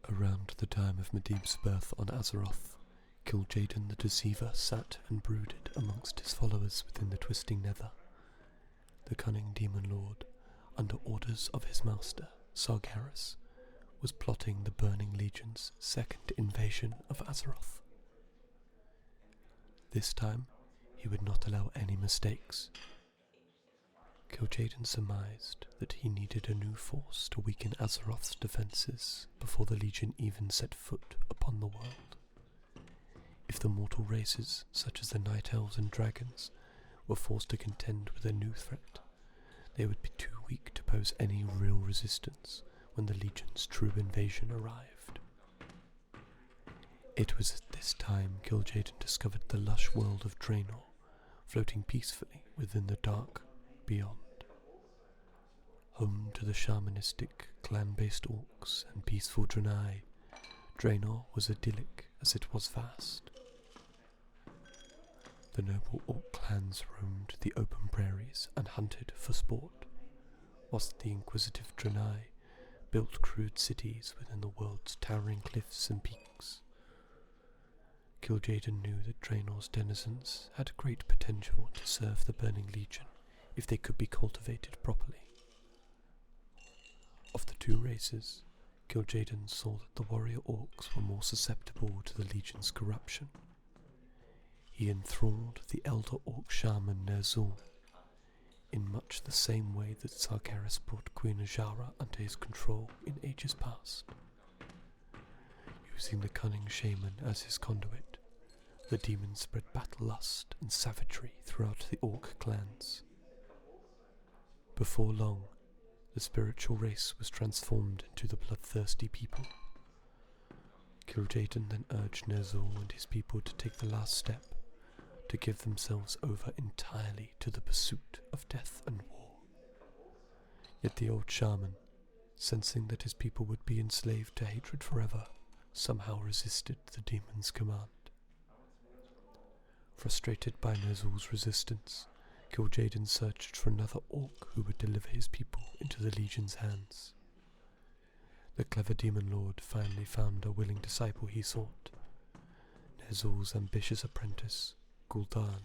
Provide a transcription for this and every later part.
Around the time of Medivh's birth on Azeroth, Kil'jaeden the Deceiver sat and brooded amongst his followers within the Twisting Nether. The cunning demon lord, under orders of his master, Sargeras, was plotting the Burning Legion's second invasion of Azeroth. This time, he would not allow any mistakes. Kil'jaeden surmised that he needed a new force to weaken Azeroth's defences before the Legion even set foot upon the world. If the mortal races, such as the Night Elves and Dragons, were forced to contend with a new threat, they would be too weak to pose any real resistance when the Legion's true invasion arrived. It was at this time Kil'jaeden discovered the lush world of Draenor, floating peacefully within the dark beyond. Home to the shamanistic, clan-based orcs and peaceful Draenei, Draenor was idyllic as it was vast. The noble orc clans roamed the open prairies and hunted for sport, whilst the inquisitive Draenei built crude cities within the world's towering cliffs and peaks. Kil'jaeden knew that Draenor's denizens had great potential to serve the Burning Legion if they could be cultivated properly. Of the two races, Kil'jaeden saw that the warrior orcs were more susceptible to the Legion's corruption. He enthralled the elder orc shaman Ner'zhul, in much the same way that Sargeras brought Queen Azshara under his control in ages past. Using the cunning shaman as his conduit, the demon spread battle lust and savagery throughout the orc clans. Before long, the spiritual race was transformed into the bloodthirsty people. Kil'jaeden then urged Ner'zhul and his people to take the last step, to give themselves over entirely to the pursuit of death and war. Yet the old shaman, sensing that his people would be enslaved to hatred forever, somehow resisted the demon's command. Frustrated by Ner'zhul's resistance, Kil'jaeden searched for another orc who would deliver his people into the Legion's hands. The clever demon lord finally found a willing disciple he sought, Ner'zhul's ambitious apprentice, Gul'dan.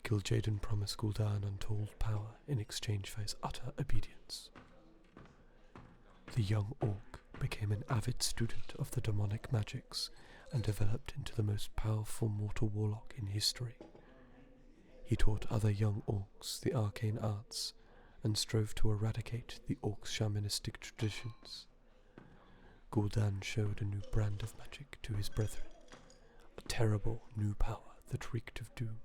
Kil'jaeden promised Gul'dan untold power in exchange for his utter obedience. The young orc became an avid student of the demonic magics and developed into the most powerful mortal warlock in history. He taught other young orcs the arcane arts and strove to eradicate the orcs' shamanistic traditions. Gul'dan showed a new brand of magic to his brethren, a terrible new power that reeked of doom.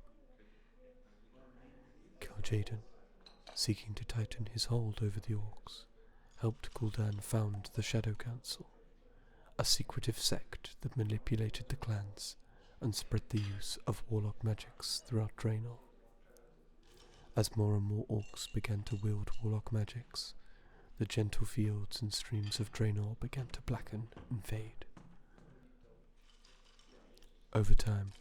Kil'jaeden, seeking to tighten his hold over the orcs, helped Gul'dan found the Shadow Council, a secretive sect that manipulated the clans and spread the use of warlock magics throughout Draenor. As more and more orcs began to wield warlock magics, the gentle fields and streams of Draenor began to blacken and fade. Over time,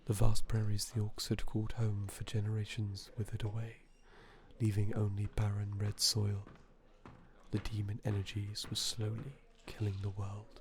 the vast prairies the orcs had called home for generations withered away, leaving only barren red soil. The demon energies were slowly killing the world.